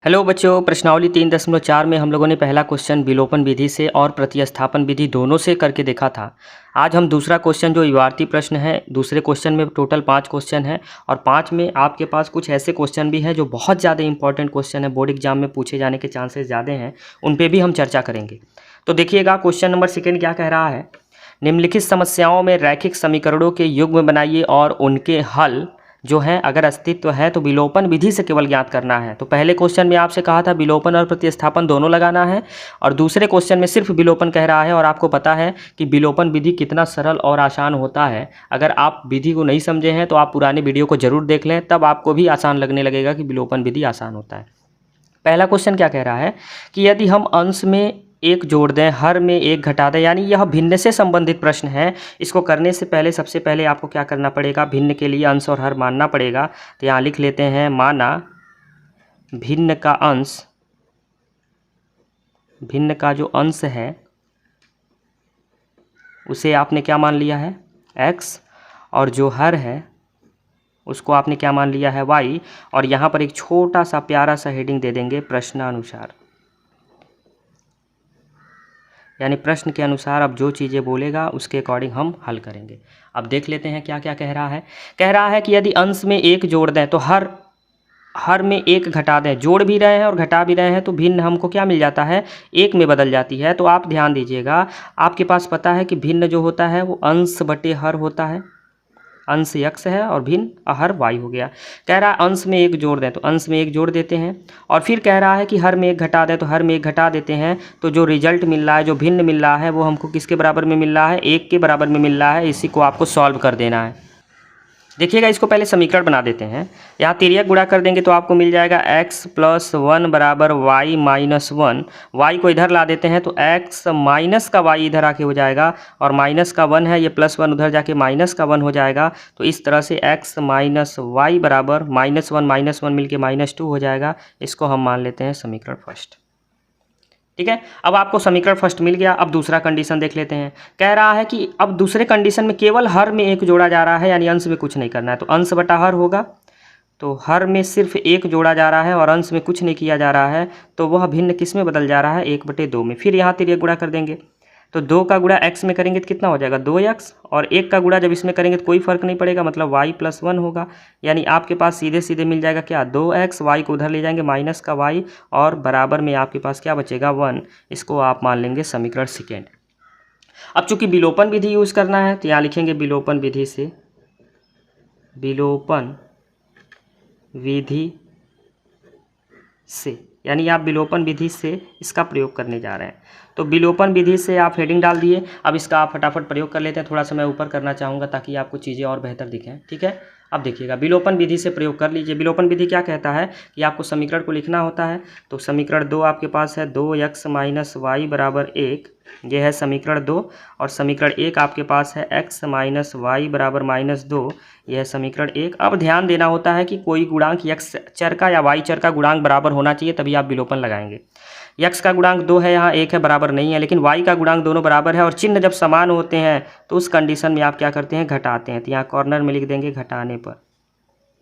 Hello बच्चों, प्रश्नावली 3.4 में हम लोगों ने पहला क्वेश्चन विलोपन विधि से और प्रतिस्थापन विधि दोनों से करके देखा था। आज हम दूसरा क्वेश्चन जो विवर्ती प्रश्न है, दूसरे क्वेश्चन में टोटल 5 क्वेश्चन हैं और 5 में आपके पास कुछ ऐसे क्वेश्चन भी हैं जो बहुत ज़्यादा इंपॉर्टेंट क्वेश्चन है, बोर्ड एग्जाम में पूछे जाने के चांसेस ज़्यादा हैं, उन पर भी हम चर्चा करेंगे। तो देखिएगा, क्वेश्चन नंबर 2 क्या कह रहा है। निम्नलिखित समस्याओं में रैखिक समीकरणों के युग्म बनाइए और उनके हल जो है अगर अस्तित्व है तो विलोपन विधि से केवल ज्ञात करना है। तो पहले क्वेश्चन में आपसे कहा था विलोपन और प्रतिस्थापन दोनों लगाना है और दूसरे क्वेश्चन में सिर्फ विलोपन कह रहा है। और आपको पता है कि विलोपन विधि कितना सरल और आसान होता है। अगर आप विधि को नहीं समझे हैं तो आप पुराने वीडियो को जरूर देख लें, तब आपको भी आसान लगने लगेगा कि विलोपन विधि आसान होता है। पहला क्वेश्चन क्या कह रहा है कि यदि हम अंश में एक जोड़ दें, हर में एक घटा दें, यानी यह भिन्न से संबंधित प्रश्न है। इसको करने से पहले सबसे पहले आपको क्या करना पड़ेगा, भिन्न के लिए अंश और हर मानना पड़ेगा। तो यहाँ लिख लेते हैं, माना भिन्न का अंश, भिन्न का जो अंश है उसे आपने क्या मान लिया है, x, और जो हर है उसको आपने क्या मान लिया है, y। और यहाँ पर एक छोटा सा प्यारा सा हेडिंग दे देंगे, प्रश्नानुसार। यानी प्रश्न के अनुसार अब जो चीज़ें बोलेगा उसके अकॉर्डिंग हम हल करेंगे। अब देख लेते हैं क्या क्या कह रहा है। कह रहा है कि यदि अंश में एक जोड़ दें तो हर में एक घटा दें। जोड़ भी रहे हैं और घटा भी रहे हैं तो भिन्न हमको क्या मिल जाता है, एक में बदल जाती है। तो आप ध्यान दीजिएगा, आपके पास पता है कि भिन्न जो होता है वो अंश बटे हर होता है। अंश x है और भिन्न हर y हो गया। कह रहा है अंश में एक जोड़ दें तो अंश में एक जोड़ देते हैं, और फिर कह रहा है कि हर में एक घटा दें तो हर में एक घटा देते हैं। तो जो रिजल्ट मिल रहा है, जो भिन्न मिल रहा है, वो हमको किसके बराबर में मिल रहा है, 1 के बराबर में मिल रहा है। इसी को आपको सॉल्व कर देना है। देखिएगा, इसको पहले समीकरण बना देते हैं। यहाँ तिर्यक गुणा कर देंगे तो आपको मिल जाएगा x + 1 बराबर y - 1। y को इधर ला देते हैं तो x माइनस का y इधर आके हो जाएगा, और माइनस का 1 है, ये +1 उधर जाके माइनस का 1 हो जाएगा। तो इस तरह से x - y बराबर -1 मिलके -2 हो जाएगा। इसको हम मान लेते हैं समीकरण फर्स्ट। ठीक है, अब आपको समीकरण फर्स्ट मिल गया। अब दूसरा कंडीशन देख लेते हैं। कह रहा है कि अब दूसरे कंडीशन में केवल हर में एक जोड़ा जा रहा है, यानी अंश में कुछ नहीं करना है। तो अंश बटा हर होगा, तो हर में सिर्फ एक जोड़ा जा रहा है और अंश में कुछ नहीं किया जा रहा है। तो वह भिन्न किस में बदल जा रहा है, 1/2 में। फिर यहाँ तिर्यक गुणा कर देंगे तो 2 का गुणा x में करेंगे तो कितना हो जाएगा, 2x, और 1 का गुणा जब इसमें करेंगे तो कोई फर्क नहीं पड़ेगा, मतलब y + 1 होगा। यानी आपके पास सीधे सीधे मिल जाएगा क्या, 2x, y को उधर ले जाएंगे माइनस का y, और बराबर में आपके पास क्या बचेगा, 1। इसको आप मान लेंगे समीकरण सेकेंड। अब चूंकि विलोपन विधि यूज़ करना है तो यहाँ लिखेंगे विलोपन विधि से, विलोपन विधि से, यानी आप विलोपन विधि से इसका प्रयोग करने जा रहे हैं। तो विलोपन विधि से आप हेडिंग डाल दिए। अब इसका आप फटाफट प्रयोग कर लेते हैं। थोड़ा सा मैं ऊपर करना चाहूँगा ताकि आपको चीज़ें और बेहतर दिखें। ठीक है, अब देखिएगा, विलोपन विधि से प्रयोग कर लीजिए। विलोपन विधि क्या कहता है कि आपको समीकरण को लिखना होता है। तो समीकरण 2 आपके पास है, 2x - y बराबर 1, ये है समीकरण 2। और समीकरण 1 आपके पास है x - y बराबर -2, यह है समीकरण 1। अब ध्यान देना होता है कि कोई गुणांक x चर का या y चर का गुणांक बराबर होना चाहिए, तभी आप विलोपन लगाएंगे। x का गुणांक 2 है, यहाँ 1 है, बराबर नहीं है, लेकिन y का गुणांक दोनों बराबर है और चिन्ह जब समान होते हैं तो उस कंडीशन में आप क्या करते हैं, घटाते हैं। तो यहाँ कॉर्नर में लिख देंगे घटाने पर,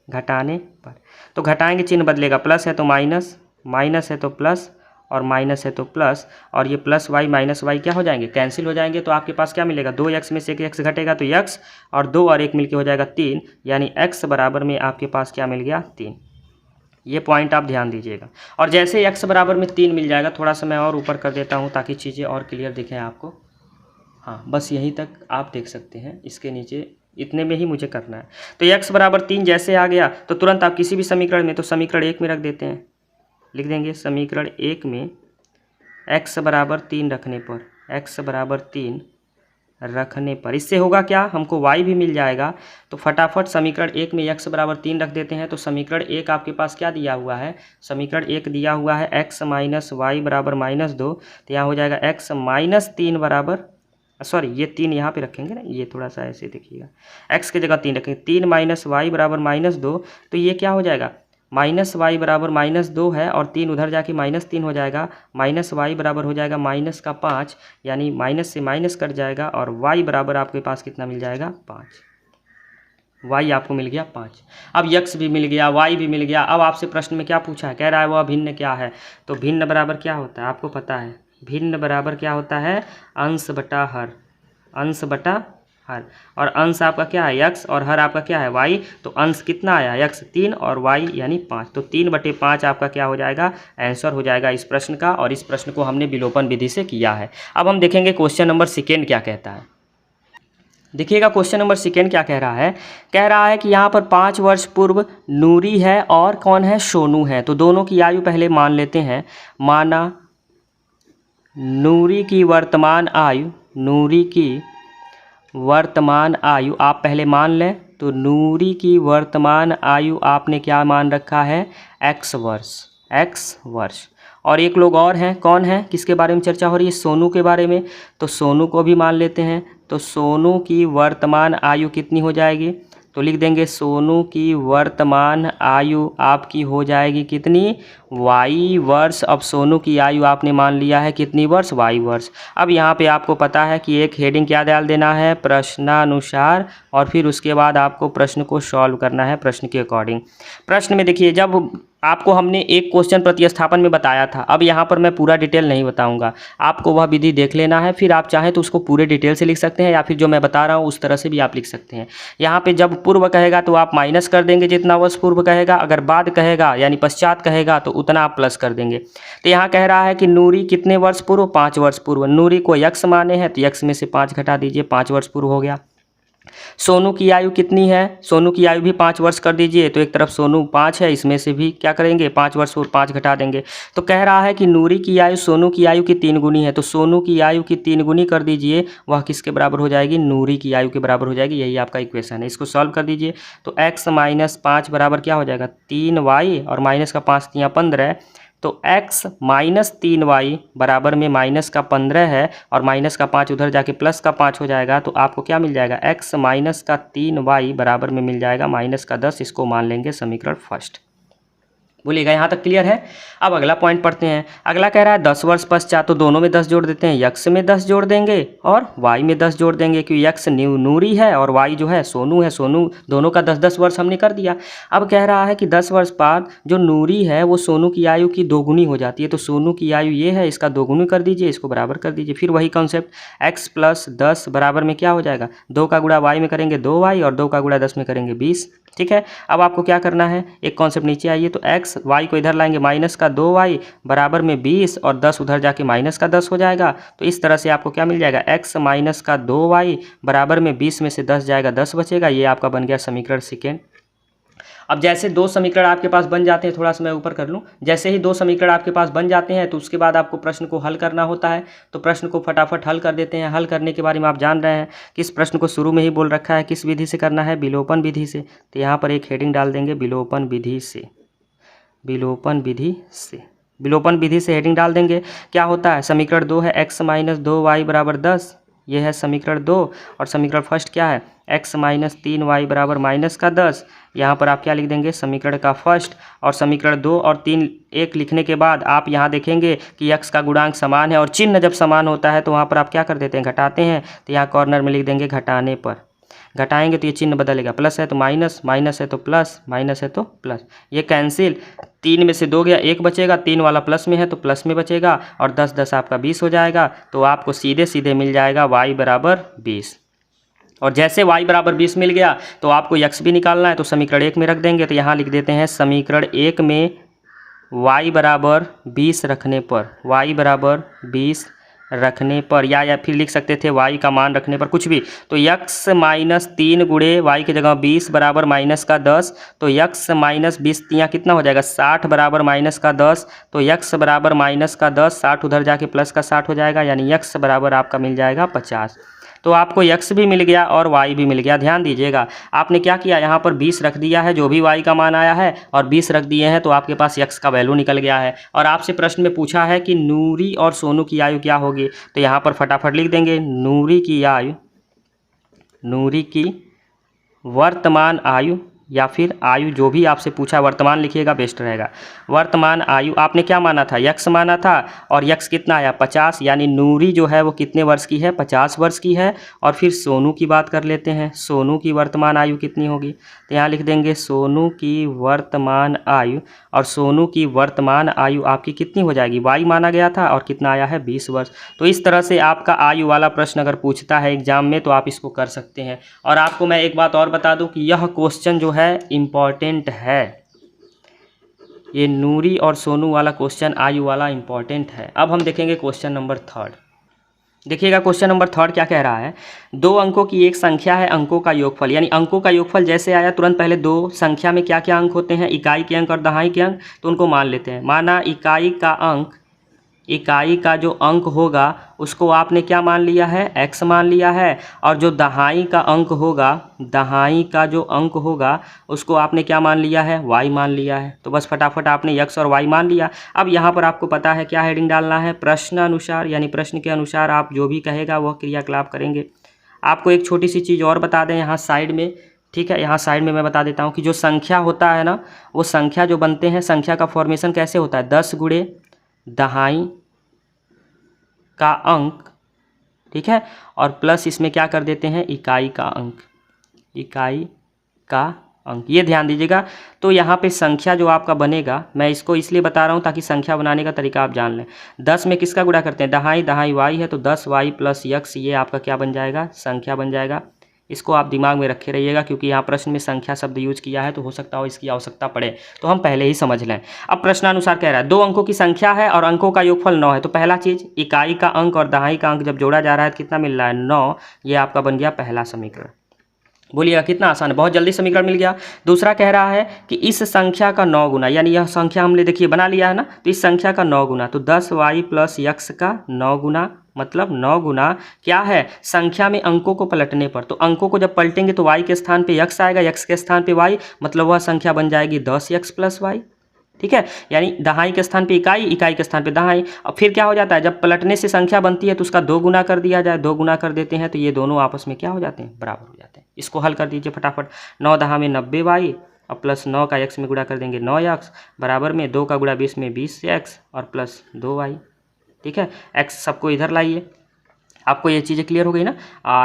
घटाने पर। तो घटाएंगे, चिन्ह बदलेगा, प्लस है तो माइनस, माइनस है तो प्लस, और माइनस है तो प्लस, और ये प्लस y माइनस y क्या हो जाएंगे, कैंसिल हो जाएंगे। तो आपके पास क्या मिलेगा, 2x में से एक x घटेगा तो x, और 2 और 1 मिलके हो जाएगा 3, यानी x बराबर में आपके पास क्या मिल गया, 3। ये पॉइंट आप ध्यान दीजिएगा। और जैसे x बराबर में 3 मिल जाएगा, थोड़ा सा मैं और ऊपर कर देता हूँ ताकि चीज़ें और क्लियर दिखें आपको। हाँ, बस यहीं तक आप देख सकते हैं, इसके नीचे इतने में ही मुझे करना है। तो x बराबर 3 जैसे आ गया तो तुरंत आप किसी भी समीकरण में, तो समीकरण 1 में रख देते हैं, लिख देंगे समीकरण 1 में x बराबर 3 रखने पर, x बराबर 3 रखने पर इससे होगा क्या, हमको y भी मिल जाएगा। तो फटाफट समीकरण 1 में x बराबर 3 रख देते हैं। तो समीकरण 1 आपके पास क्या दिया हुआ है, समीकरण 1 दिया हुआ है x - y बराबर -2। तो यहाँ हो जाएगा x - 3 बराबर, सॉरी ये 3 यहाँ पे रखेंगे ना, ये थोड़ा सा ऐसे देखिएगा, x की जगह 3 रखेंगे, 3 - y बराबर -2। तो ये क्या हो जाएगा, -y बराबर -2 है, और 3 उधर जाके -3 हो जाएगा, -y बराबर हो जाएगा -5, यानी माइनस से माइनस कट जाएगा, और y बराबर आपके पास कितना मिल जाएगा, 5। y आपको मिल गया 5। अब x भी मिल गया, y भी मिल गया। अब आपसे प्रश्न में क्या पूछा है, कह रहा है वह भिन्न क्या है। तो भिन्न बराबर क्या होता है आपको पता है, भिन्न बराबर क्या होता है, अंश बटा हर, अंश बटा हर। और अंश आपका क्या है x और हर आपका क्या है y। तो अंश कितना आया x 3 और y यानी 5। तो 3/5 आपका क्या हो जाएगा, आंसर हो जाएगा इस प्रश्न का। और इस प्रश्न को हमने विलोपन विधि से किया है। अब हम देखेंगे क्वेश्चन नंबर सेकेंड क्या कहता है। देखिएगा क्वेश्चन नंबर सेकेंड क्या कह रहा है कि यहाँ पर 5 वर्ष पूर्व नूरी है और कौन है, सोनू है। तो दोनों की आयु पहले मान लेते हैं। माना नूरी की वर्तमान आयु, नूरी की वर्तमान आयु आप पहले मान लें। तो नूरी की वर्तमान आयु आपने क्या मान रखा है, x वर्ष, x वर्ष। और एक लोग और हैं, कौन है, किसके बारे में चर्चा हो रही है, सोनू के बारे में। तो सोनू को भी मान लेते हैं। तो सोनू की वर्तमान आयु कितनी हो जाएगी, तो लिख देंगे सोनू की वर्तमान आयु आपकी हो जाएगी कितनी, y वर्ष। अब सोनू की आयु आपने मान लिया है कितनी वर्ष, y वर्ष। अब यहाँ पे आपको पता है कि एक हेडिंग क्या डाल देना है, प्रश्नानुसार, और फिर उसके बाद आपको प्रश्न को सॉल्व करना है प्रश्न के अकॉर्डिंग। प्रश्न में देखिए, जब आपको हमने एक क्वेश्चन प्रतिस्थापन में बताया था, अब यहाँ पर मैं पूरा डिटेल नहीं बताऊंगा, आपको वह विधि देख लेना है। फिर आप चाहें तो उसको पूरे डिटेल से लिख सकते हैं, या फिर जो मैं बता रहा हूँ उस तरह से भी आप लिख सकते हैं। यहाँ पे जब पूर्व कहेगा तो आप माइनस कर देंगे जितना वर्ष पूर्व कहेगा, अगर बाद कहेगा यानी पश्चात कहेगा तो उतना आप प्लस कर देंगे। तो यहाँ कह रहा है कि नूरी कितने वर्ष पूर्व, 5 वर्ष पूर्व। नूरी को x माने हैं तो x में से 5 घटा दीजिए, 5 वर्ष पूर्व हो गया। सोनू की आयु कितनी है, सोनू की आयु भी 5 वर्ष कर दीजिए। तो एक तरफ सोनू 5 है, इसमें से भी क्या करेंगे, 5 वर्ष और 5 घटा देंगे। तो कह रहा है कि नूरी की आयु सोनू की आयु की 3 गुनी है। तो सोनू की आयु की 3 गुनी कर दीजिए, वह किसके बराबर हो जाएगी, नूरी की आयु के बराबर हो जाएगी। यही आपका इक्वेशन है, इसको सॉल्व कर दीजिए। तो x - 5 बराबर क्या हो जाएगा, 3y, और माइनस का 5 तियाँ 15। तो x - 3y बराबर में माइनस का 15 है, और माइनस का 5 उधर जाके प्लस का 5 हो जाएगा। तो आपको क्या मिल जाएगा, x - 3y बराबर में मिल जाएगा -10। इसको मान लेंगे समीकरण फर्स्ट। बोलिएगा यहाँ तक क्लियर है। अब अगला पॉइंट पढ़ते हैं। अगला कह रहा है 10 वर्ष पश्चात, तो दोनों में 10 जोड़ देते हैं, x में 10 जोड़ देंगे और y में 10 जोड़ देंगे, क्योंकि x नूरी है और y जो है सोनू है। सोनू दोनों का 10-10 वर्ष हमने कर दिया। अब कह रहा है कि 10 वर्ष बाद जो नूरी है वो सोनू की आयु की 2 गुनी हो जाती है। तो सोनू की आयु ये है, इसका 2 गुनी कर दीजिए, इसको बराबर कर दीजिए। फिर वही कॉन्सेप्ट, x + 10 बराबर में क्या हो जाएगा, 2 का गुणा y में करेंगे 2y, और 2 का गुणा 10 में करेंगे 20। ठीक है। अब आपको क्या करना है, एक कॉन्सेप्ट नीचे आइए। तो x y को इधर लाएंगे, माइनस का 2y बराबर में 20, और 10 उधर जाके माइनस का 10 हो जाएगा। तो इस तरह से आपको क्या मिल जाएगा, x - 2y बराबर में 20 में से 10 जाएगा, 10 बचेगा। ये आपका बन गया समीकरण सेकेंड। अब जैसे 2 समीकरण आपके पास बन जाते हैं, थोड़ा सा मैं ऊपर कर लूँ, जैसे ही 2 समीकरण आपके पास बन जाते हैं तो उसके बाद आपको प्रश्न को हल करना होता है। तो प्रश्न को फटाफट हल कर देते हैं। हल करने के बारे में आप जान रहे हैं कि इस प्रश्न को शुरू में ही बोल रखा है किस विधि से करना है, विलोपन विधि से। तो यहाँ पर एक हेडिंग डाल देंगे, विलोपन विधि से, विलोपन विधि से। विलोपन विधि से हेडिंग डाल देंगे। क्या होता है, समीकरण 2 है x - 2y बराबर 10, ये है समीकरण 2। और समीकरण फर्स्ट क्या है, x - 3y बराबर -10। यहाँ पर आप क्या लिख देंगे, समीकरण का फर्स्ट। और समीकरण 2 और 3 एक लिखने के बाद आप यहाँ देखेंगे कि x का गुणांक समान है, और चिन्ह जब समान होता है तो वहाँ पर आप क्या कर देते हैं, घटाते हैं। तो यहाँ कॉर्नर में लिख देंगे घटाने पर, घटाएंगे तो ये चिन्ह बदलेगा, प्लस है तो माइनस, माइनस है तो प्लस, माइनस है तो प्लस। ये कैंसिल, 3 में से 2 गया, 1 बचेगा, 3 वाला प्लस में है तो प्लस में बचेगा, और 10 आपका 20 हो जाएगा। तो आपको सीधे सीधे मिल जाएगा y बराबर 20। और जैसे y बराबर 20 मिल गया तो आपको x भी निकालना है, तो समीकरण 1 में रख देंगे। तो यहाँ लिख देते हैं समीकरण 1 में y बराबर 20 रखने पर, y बराबर 20 रखने पर, या फिर लिख सकते थे y का मान रखने पर, कुछ भी। तो x - 3 गुणे y की जगह 20 बराबर -10। तो x - 20 तियाँ कितना हो जाएगा, 60 बराबर -10। तो x बराबर -10, 60 उधर जाके प्लस का 60 हो जाएगा, यानी x बराबर आपका मिल जाएगा 50। तो आपको x भी मिल गया और y भी मिल गया। ध्यान दीजिएगा, आपने क्या किया, यहाँ पर 20 रख दिया है, जो भी y का मान आया है, और 20 रख दिए हैं, तो आपके पास x का वैल्यू निकल गया है। और आपसे प्रश्न में पूछा है कि नूरी और सोनू की आयु क्या होगी। तो यहाँ पर फटाफट लिख देंगे, नूरी की आयु, नूरी की वर्तमान आयु, या फिर आयु, जो भी आपसे पूछा, वर्तमान लिखिएगा बेस्ट रहेगा। वर्तमान आयु आपने क्या माना था, यक्स माना था, और यक्स कितना आया 50, यानी नूरी जो है वो कितने वर्ष की है, 50 वर्ष की है। और फिर सोनू की बात कर लेते हैं, सोनू की वर्तमान आयु कितनी होगी, तो यहाँ लिख देंगे सोनू की वर्तमान आयु, और सोनू की वर्तमान आयु आपकी कितनी हो जाएगी, वाई माना गया था, और कितना आया है 20 वर्ष। तो इस तरह से आपका आयु वाला प्रश्न अगर पूछता है एग्जाम में तो आप इसको कर सकते हैं। और आपको मैं एक बात और बता दूं कि यह क्वेश्चन जो है इम्पॉर्टेंट है, ये नूरी और सोनू वाला क्वेश्चन आयु वाला इम्पॉर्टेंट है। अब हम देखेंगे क्वेश्चन नंबर 3। देखिएगा क्वेश्चन नंबर 3 क्या कह रहा है, 2 अंकों की एक संख्या है, अंकों का योगफल, यानी अंकों का योगफल जैसे आया तुरंत पहले 2 संख्या में क्या क्या अंक होते हैं, इकाई के अंक और दहाई के अंक, तो उनको मान लेते हैं। माना इकाई का अंक, इकाई का जो अंक होगा उसको आपने क्या मान लिया है, x मान लिया है, और जो दहाई का अंक होगा, दहाई का जो अंक होगा उसको आपने क्या मान लिया है, y मान लिया है। तो बस फटाफट आपने x और y मान लिया। अब यहाँ पर आपको पता है क्या हेडिंग डालना है, प्रश्न अनुसार, यानी प्रश्न के अनुसार आप जो भी कहेगा वह क्रियाकलाप करेंगे। आपको एक छोटी सी चीज़ और बता दें यहाँ साइड में, ठीक है, यहाँ साइड में मैं बता देता हूँ कि जो संख्या होता है ना, वो संख्या जो बनते हैं, संख्या का फॉर्मेशन कैसे होता है, 10 गुणे दहाई का अंक, ठीक है, और प्लस इसमें क्या कर देते हैं, इकाई का अंक, इकाई का अंक, ये ध्यान दीजिएगा। तो यहाँ पे संख्या जो आपका बनेगा, मैं इसको इसलिए बता रहा हूँ ताकि संख्या बनाने का तरीका आप जान लें। 10 में किसका गुणा करते हैं, दहाई, दहाई वाई है, तो 10y प्लस यक्स, ये आपका क्या बन जाएगा, संख्या बन जाएगा। इसको आप दिमाग में रखे रहिएगा क्योंकि यहाँ प्रश्न में संख्या शब्द यूज किया है, तो हो सकता हो इसकी आवश्यकता पड़े, तो हम पहले ही समझ लें। अब प्रश्नानुसार कह रहा है 2 अंकों की संख्या है और अंकों का योगफल 9 है, तो पहला चीज़ इकाई का अंक और दहाई का अंक जब जोड़ा जा रहा है तो कितना मिल रहा है, 9, ये आपका बन गया पहला समीकरण। बोलिएगा कितना आसान है, बहुत जल्दी समीकरण मिल गया। दूसरा कह रहा है कि इस संख्या का 9 गुना, यानी यह संख्या हमने देखिए बना लिया है ना, तो इस संख्या का 9 गुना, तो 10y प्लस यक्स का 9 गुना, मतलब 9 गुना क्या है, संख्या में अंकों को पलटने पर, तो अंकों को जब पलटेंगे तो y के स्थान पे यक्स आएगा, यक्स के स्थान पे y, मतलब वह संख्या बन जाएगी 10x प्लस वाई, ठीक है, यानी दहाई के स्थान पे इकाई, इकाई के स्थान पे दहाई। अब फिर क्या हो जाता है, जब पलटने से संख्या बनती है तो उसका 2 गुना कर दिया जाए, 2 गुना कर देते हैं तो ये दोनों आपस में क्या हो जाते हैं, बराबर हो जाते हैं। इसको हल कर दीजिए फटाफट, 9 दहा में 90y और प्लस 9 का x में गुणा कर देंगे 9x, बराबर में 2 का गुणा 20 में 20x और प्लस 2y, ठीक है, x सबको इधर लाइए। आपको ये चीज़ें क्लियर हो गई ना,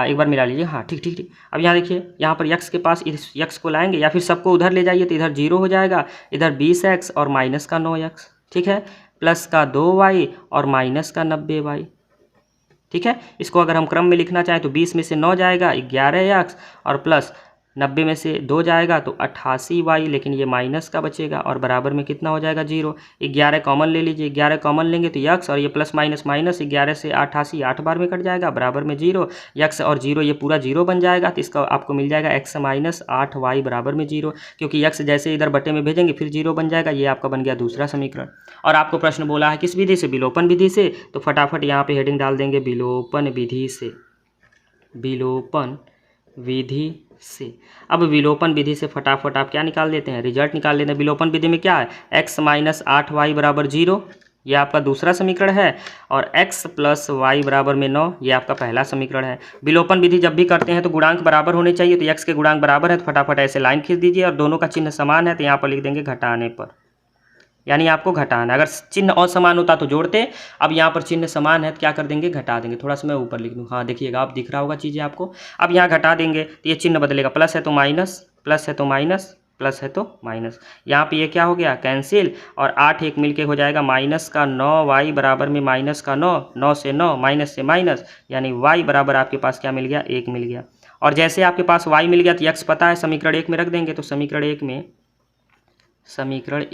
एक बार मिला लीजिए, हाँ ठीक ठीक ठीक। अब यहाँ देखिए, यहाँ पर यक्स के पास इस यक्स को लाएंगे या फिर सबको उधर ले जाइए, तो इधर 0 हो जाएगा, इधर 20x और माइनस का 9x, ठीक है, प्लस का 2y और माइनस का 90y, ठीक है। इसको अगर हम क्रम में लिखना चाहें तो 20 में से 9 जाएगा 11x और प्लस 90 में से 2 जाएगा तो 88y, लेकिन ये माइनस का बचेगा और बराबर में कितना हो जाएगा 0। 11 कॉमन ले लीजिए, 11 कॉमन लेंगे तो यक्स और ये प्लस माइनस माइनस, 11 से 88 8 बार में कट जाएगा, बराबर में 0, यक्स और 0 ये पूरा 0 बन जाएगा, तो इसका आपको मिल जाएगा x माइनस 8y बराबर में 0, क्योंकि यक्स जैसे इधर बटे में भेजेंगे फिर 0 बन जाएगा। ये आपका बन गया दूसरा समीकरण। और आपको प्रश्न बोला है किस विधि से, विलोपन विधि से, तो फटाफट यहाँ पे हेडिंग डाल देंगे विलोपन विधि से, विलोपन विधि से। अब विलोपन विधि से फटाफट आप क्या निकाल देते हैं, रिजल्ट निकाल लेते हैं। विलोपन विधि में क्या है, x माइनस 8y बराबर 0, ये आपका दूसरा समीकरण है, और x प्लस वाई बराबर में 9, ये आपका पहला समीकरण है। विलोपन विधि जब भी करते हैं तो गुणांक बराबर होने चाहिए, तो x के गुणांक बराबर है तो फटाफट ऐसे लाइन खींच दीजिए, और दोनों का चिन्ह समान है तो यहाँ पर लिख देंगे घटाने पर, यानी आपको घटाना। अगर चिन्ह असमान होता तो जोड़ते, अब यहाँ पर चिन्ह समान है तो क्या कर देंगे, घटा देंगे। थोड़ा सा मैं ऊपर लिख दूँ, हाँ देखिएगा आप दिख रहा होगा चीज़ें आपको। अब यहाँ घटा देंगे तो ये चिन्ह बदलेगा, प्लस है तो माइनस, प्लस है तो माइनस, प्लस है तो माइनस, यहाँ पे ये क्या हो गया कैंसिल, और 8 1 मिलके हो जाएगा माइनस का 9y बराबर में माइनस का 9, 9 से 9 माइनस से माइनस, यानी y बराबर आपके पास क्या मिल गया, 1 मिल गया। और जैसे आपके पास y मिल गया तो x पता है, समीकरण 1 में रख देंगे, तो समीकरण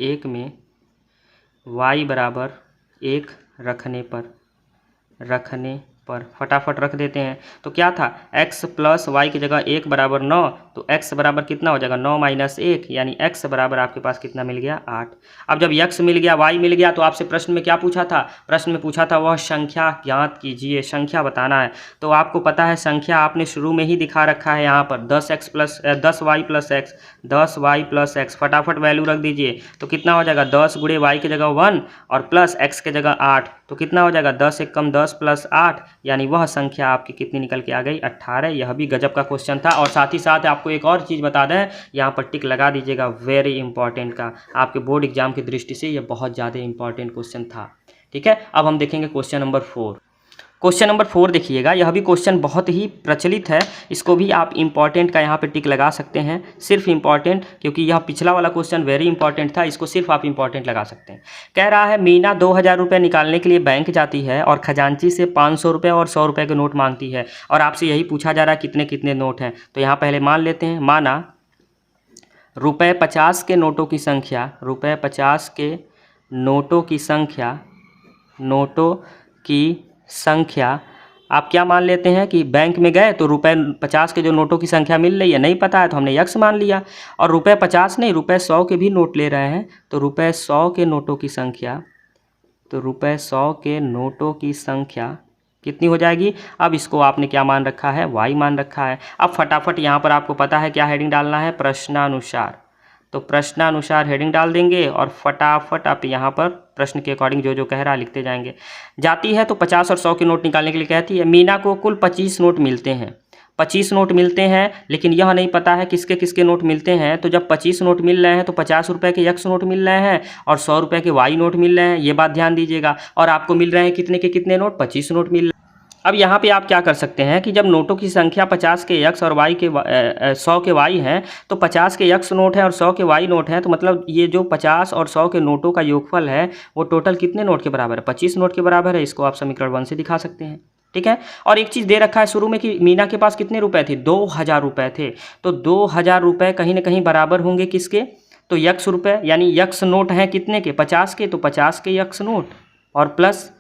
1 में y बराबर 1 रखने पर फटाफट रख देते हैं। तो क्या था, x प्लस वाई की जगह 1 बराबर 9, तो x बराबर कितना हो जाएगा 9 माइनस 1, यानी x बराबर आपके पास कितना मिल गया 8। अब जब x मिल गया y मिल गया तो आपसे प्रश्न में क्या पूछा था, प्रश्न में पूछा था वह संख्या ज्ञात कीजिए, संख्या बताना है। तो आपको पता है संख्या आपने शुरू में ही दिखा रखा है यहाँ पर 10y प्लस x, फटाफट वैल्यू रख दीजिए, तो कितना हो जाएगा 10 गुणे y की जगह 1 और प्लस x की जगह 8, तो कितना हो जाएगा 10 एक कम 10 प्लस 8 यानी वह संख्या आपकी कितनी निकल के आ गई 18। यह भी गजब का क्वेश्चन था। और साथ ही साथ आपको एक और चीज़ बता दें, यहाँ पर टिक लगा दीजिएगा, वेरी इंपॉर्टेंट का, आपके बोर्ड एग्जाम की दृष्टि से यह बहुत ज़्यादा इंपॉर्टेंट क्वेश्चन था। ठीक है, अब हम देखेंगे क्वेश्चन नंबर 4। क्वेश्चन नंबर 4 देखिएगा, यह भी क्वेश्चन बहुत ही प्रचलित है, इसको भी आप इंपॉर्टेंट का यहाँ पे टिक लगा सकते हैं, सिर्फ इंपॉर्टेंट, क्योंकि यह पिछला वाला क्वेश्चन वेरी इंपॉर्टेंट था, इसको सिर्फ आप इंपॉर्टेंट लगा सकते हैं। कह रहा है मीना 2000 रुपये निकालने के लिए बैंक जाती है और खजांची से 500 रुपये और 100 रुपये के नोट मांगती है, और आपसे यही पूछा जा रहा है कितने कितने नोट हैं। तो यहाँ पहले मान लेते हैं, माना रुपये 50 के नोटों की संख्या, रुपये 50 के नोटों की संख्या, नोटों की संख्या आप क्या मान लेते हैं कि बैंक में गए तो रुपये 50 के जो नोटों की संख्या मिल रही है, नहीं पता है तो हमने यक्स मान लिया, और रुपये 50 नहीं रुपये 100 के भी नोट ले रहे हैं, तो रुपये 100 के नोटों की संख्या, तो रुपये 100 के नोटों की संख्या कितनी हो जाएगी। अब इसको आपने क्या मान रखा है, वाई मान रखा है। अब फटाफट यहाँ पर आपको पता है क्या हेडिंग डालना है, प्रश्नानुसार। तो प्रश्नानुसार हेडिंग डाल देंगे और फटाफट आप यहाँ पर प्रश्न के अकॉर्डिंग जो जो कह रहा है लिखते जाएंगे। जाती है तो 50 और 100 के नोट निकालने के लिए कहती है। मीना को कुल 25 नोट मिलते हैं, 25 नोट मिलते हैं, लेकिन यह नहीं पता है किसके किसके नोट मिलते हैं। तो जब 25 नोट मिल रहे हैं तो 50 रुपये के यक्स नोट मिल रहे हैं और 100 रुपये के वाई नोट मिल रहे हैं, ये बात ध्यान दीजिएगा। और आपको मिल रहे हैं कितने के कितने नोट, 25 नोट मिल रहे हैं। अब यहाँ पे आप क्या कर सकते हैं कि जब नोटों की संख्या 50 के यक्स और वाई के 100 के वाई हैं, तो 50 के यक्स नोट है और 100 के वाई नोट हैं, तो मतलब ये जो 50 और 100 के नोटों का योगफल है वो टोटल कितने नोट के बराबर है, 25 नोट के बराबर है। इसको आप समीकरण 1 से दिखा सकते हैं। ठीक है, और एक चीज़ दे रखा है शुरू में कि मीना के पास कितने रुपए थे, 2000 रुपये थे। तो 2000 रुपये कहीं ना कहीं बराबर होंगे किसके, तो यक्स रुपये, यानी यक्स नोट हैं कितने के, 50 के, तो 50 के यक्स नोट, और प्लस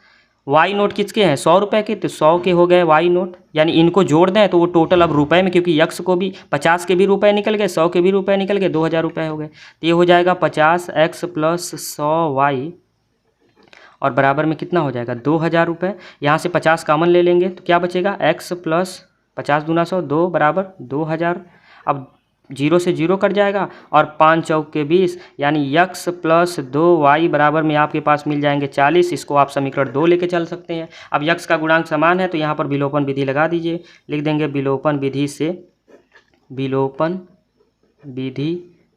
वाई नोट किसके हैं, 100 रुपये के, तो 100 के हो गए वाई नोट। यानी इनको जोड़ दें तो वो टोटल अब रुपए में, क्योंकि यक्स को भी 50 के भी रुपए निकल गए, 100 के भी रुपए निकल गए, 2000 रुपये हो गए। तो ये हो जाएगा 50x प्लस 100y, और बराबर में कितना हो जाएगा 2000 रुपये। यहाँ से 50 कॉमन ले लेंगे तो क्या बचेगा, x प्लस 50 दूना 100, 2 बराबर 2000। अब 0 से 0 कट जाएगा और 5 चौक के 20, यानी यक्स प्लस 2y बराबर में आपके पास मिल जाएंगे 40। इसको आप समीकरण 2 लेके चल सकते हैं। अब यक्स का गुणांक समान है तो यहाँ पर विलोपन विधि लगा दीजिए, लिख देंगे विलोपन विधि से, विलोपन विधि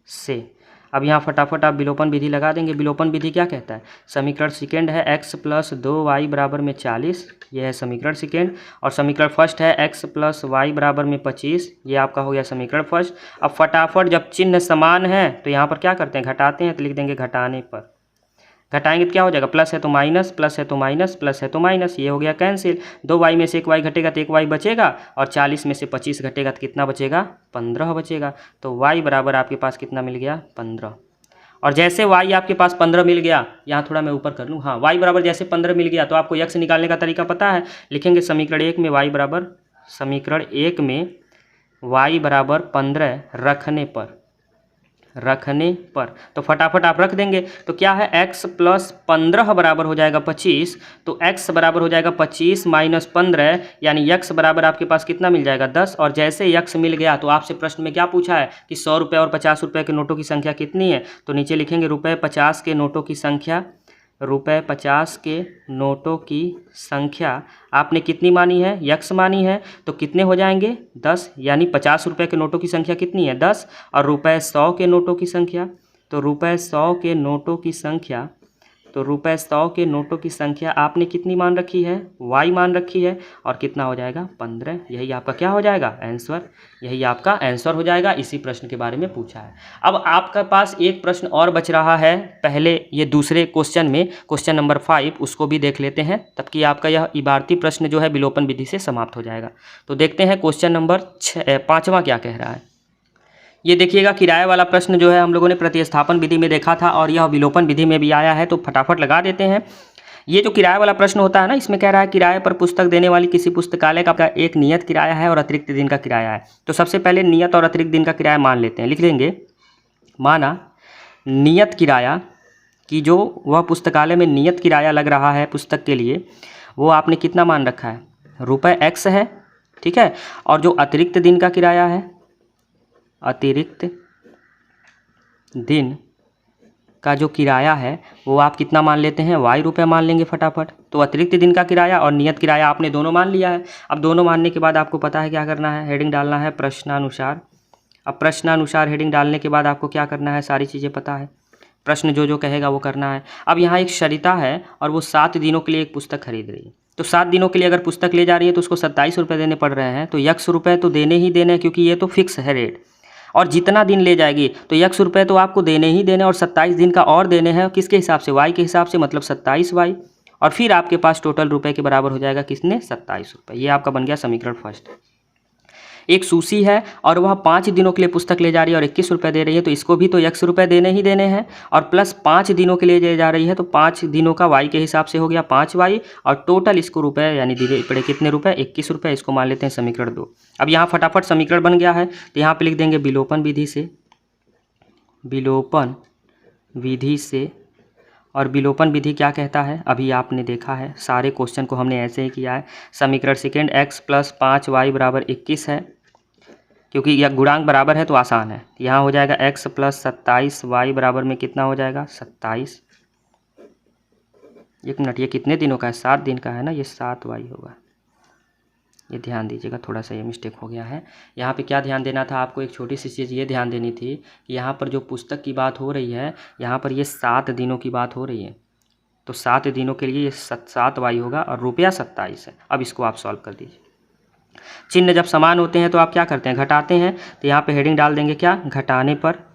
से। अब यहाँ फटाफट आप विलोपन विधि लगा देंगे। विलोपन विधि क्या कहता है, समीकरण सेकेंड है x प्लस 2y बराबर में 40, ये है समीकरण सेकेंड। और समीकरण फर्स्ट है x प्लस y बराबर में 25, ये आपका हो गया समीकरण फर्स्ट। अब फटाफट जब चिन्ह समान है तो यहाँ पर क्या करते हैं, घटाते हैं, तो लिख देंगे घटाने पर। घटाएंगे तो क्या हो जाएगा, प्लस है तो माइनस, प्लस है तो माइनस, प्लस है तो माइनस, ये हो गया कैंसिल। 2y में से 1y घटेगा तो 1y बचेगा, और 40 में से 25 घटेगा तो कितना बचेगा, 15 बचेगा। तो y बराबर आपके पास कितना मिल गया, 15। और जैसे y आपके पास 15 मिल गया, यहाँ थोड़ा मैं ऊपर कर लूँ, हाँ, y बराबर जैसे 15 मिल गया तो आपको x निकालने का तरीका पता है। लिखेंगे समीकरण 1 में y बराबर, समीकरण 1 में y बराबर 15 रखने पर, तो फटाफट आप रख देंगे। तो क्या है, x प्लस 15 बराबर हो जाएगा 25, तो x बराबर हो जाएगा 25 माइनस 15, यानी x बराबर आपके पास कितना मिल जाएगा 10। और जैसे x मिल गया तो आपसे प्रश्न में क्या पूछा है कि 100 रुपये और 50 रुपये के नोटों की संख्या कितनी है, तो नीचे लिखेंगे रुपये 50 के नोटों की संख्या, रुपये 50 के नोटों की संख्या आपने कितनी मानी है, यक्स मानी है, तो कितने हो जाएंगे 10, यानी 50 रुपये के नोटों की संख्या कितनी है 10, और रुपये 100 के नोटों की संख्या, तो रुपये 100 के नोटों की संख्या, तो रुपये 100 के नोटों की संख्या आपने कितनी मान रखी है, वाई मान रखी है, और कितना हो जाएगा 15। यही आपका क्या हो जाएगा, आंसर, यही आपका आंसर हो जाएगा। इसी प्रश्न के बारे में पूछा है। अब आपका पास एक प्रश्न और बच रहा है, पहले ये दूसरे क्वेश्चन में, क्वेश्चन नंबर 5, उसको भी देख लेते हैं, तब कि आपका यह इबारती प्रश्न जो है विलोपन विधि से समाप्त हो जाएगा। तो देखते हैं क्वेश्चन नंबर 5वां क्या कह रहा है। ये देखिएगा, किराए वाला प्रश्न जो है हम लोगों ने प्रतिस्थापन विधि में देखा था और यह विलोपन विधि में भी आया है, तो फटाफट लगा देते हैं। ये जो किराए वाला प्रश्न होता है ना, इसमें कह रहा है किराए पर पुस्तक देने वाली किसी पुस्तकालय का एक नियत किराया है और अतिरिक्त दिन का किराया है। तो सबसे पहले नियत और अतिरिक्त दिन का किराया मान लेते हैं। लिख देंगे, माना नियत किराया कि जो वह पुस्तकालय में नियत किराया लग रहा है पुस्तक के लिए, वो आपने कितना मान रखा है, रुपये x है, ठीक है। और जो अतिरिक्त दिन का किराया है, अतिरिक्त दिन का जो किराया है वो आप कितना मान लेते हैं, y रुपये मान लेंगे फटाफट। तो अतिरिक्त दिन का किराया और नियत किराया आपने दोनों मान लिया है। अब दोनों मानने के बाद आपको पता है क्या करना है, हेडिंग डालना है प्रश्नानुसार। अब प्रश्नानुसार हेडिंग डालने के बाद आपको क्या करना है, सारी चीज़ें पता है, प्रश्न जो जो कहेगा वो करना है। अब यहाँ एक सरिता है और वो 7 दिनों के लिए एक पुस्तक खरीद रही है। तो 7 दिनों के लिए अगर पुस्तक ले जा रही है तो उसको 27 रुपये देने पड़ रहे हैं। तो यक्स रुपये तो देने ही देने, क्योंकि ये तो फिक्स है रेट। और जितना दिन ले जाएगी तो यक्स रुपये तो आपको देने ही देने, और 27 दिन का और देने हैं किसके हिसाब से, वाई के हिसाब से, मतलब 27y। और फिर आपके पास टोटल रुपए के बराबर हो जाएगा किसने, 27 रुपये। ये आपका बन गया समीकरण फर्स्ट। एक सूसी है और वह 5 दिनों के लिए पुस्तक ले जा रही है और 21 रुपये दे रही है, तो इसको भी तो यक्स रुपये देने ही देने हैं। और प्लस 5 दिनों के लिए ले जा रही है तो 5 दिनों का वाई के हिसाब से हो गया 5y, और टोटल इसको रुपये यानी दिए पड़े कितने रुपये, 21 रुपये। इसको मान लेते हैं समीकरण 2। अब यहाँ फटाफट समीकरण बन गया है, तो यहाँ पर लिख देंगे विलोपन विधि से, विलोपन विधि से। और विलोपन विधि क्या कहता है, अभी आपने देखा है, सारे क्वेश्चन को हमने ऐसे ही किया है। समीकरण सेकेंड x + 5y = 21 है, क्योंकि यह गुणांक बराबर है तो आसान है। यहाँ हो जाएगा x + 27y बराबर में कितना हो जाएगा, 27। एक मिनट, ये कितने दिनों का है, 7 दिन का है ना, ये 7y होगा। ये ध्यान दीजिएगा, थोड़ा सा ये मिस्टेक हो गया है। यहाँ पे क्या ध्यान देना था आपको, एक छोटी सी चीज़ ये ध्यान देनी थी कि यहाँ पर जो पुस्तक की बात हो रही है, यहाँ पर ये 7 दिनों की बात हो रही है। तो 7 दिनों के लिए ये 7y होगा और रुपया 27 है। अब इसको आप सॉल्व कर दीजिए। चिन्ह जब समान होते हैं तो आप क्या करते हैं, घटाते हैं। तो यहाँ पे हेडिंग डाल देंगे क्या, घटाने पर।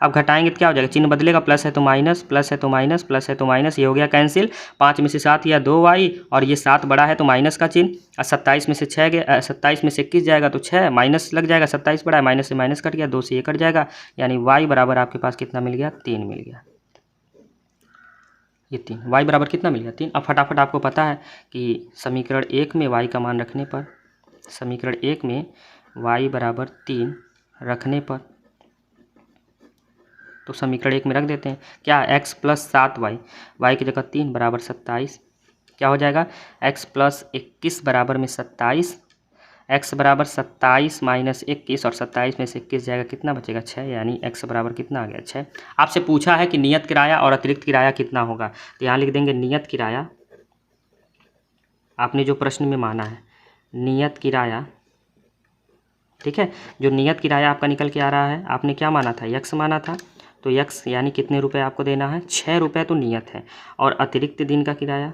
अब घटाएंगे तो क्या हो जाएगा, चिन्ह बदलेगा, प्लस है तो माइनस, प्लस है तो माइनस, प्लस है तो माइनस, ये हो गया कैंसिल। 5 में से 7 या 2y, और ये 7 बड़ा है तो माइनस का चिन्ह। और 27 में से 6 गया, 27 में से 21 जाएगा तो 6 माइनस लग जाएगा, 27 बड़ा है, माइनस से माइनस कट गया, 2 से ये कट जाएगा, यानी y बराबर आपके पास कितना मिल गया, 3 मिल गया। ये 3, y बराबर कितना मिल गया, 3। अब फटाफट आपको पता है कि समीकरण 1 में y का मान रखने पर, समीकरण 1 में y बराबर 3 रखने पर, तो समीकरण 1 में रख देते हैं क्या, x + 7y, y की जगह 3 बराबर 27, क्या हो जाएगा, x + 21 बराबर में 27, x बराबर 27 - 21, और 27 में से 21 जाएगा, कितना बचेगा, 6, यानी x बराबर कितना आ गया, 6। आपसे पूछा है कि नियत किराया और अतिरिक्त किराया कितना होगा, तो यहाँ लिख देंगे नियत किराया, आपने जो प्रश्न में माना है नियत किराया, ठीक है। जो नियत किराया आपका निकल के आ रहा है, आपने क्या माना था, यक्स माना था, तो यक्स यानी कितने रुपए आपको देना है, 6 रुपये तो नियत है। और अतिरिक्त दिन का किराया,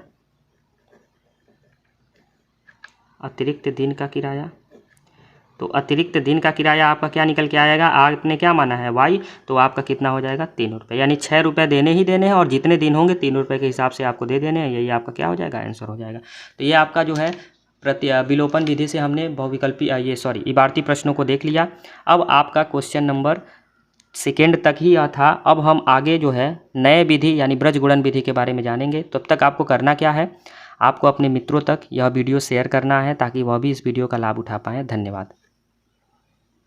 अतिरिक्त दिन का किराया, तो अतिरिक्त दिन का किराया आपका क्या निकल के आएगा, आपने क्या माना है y, तो आपका कितना हो जाएगा, 3 रुपये, यानी 6 रुपये देने ही देने हैं, और जितने दिन होंगे 3 रुपये के हिसाब से आपको दे देने हैं। यही आपका क्या हो जाएगा, आंसर हो जाएगा। तो ये आपका जो है विलोपन विधि से हमने बहुविकल्पी इबारती प्रश्नों को देख लिया। अब आपका क्वेश्चन नंबर सेकेंड तक ही था। अब हम आगे जो है नए विधि यानी ब्रज गुणन विधि के बारे में जानेंगे। तब तक आपको करना क्या है, आपको अपने मित्रों तक यह वीडियो शेयर करना है ताकि वह भी इस वीडियो का लाभ उठा पाएँ। धन्यवाद।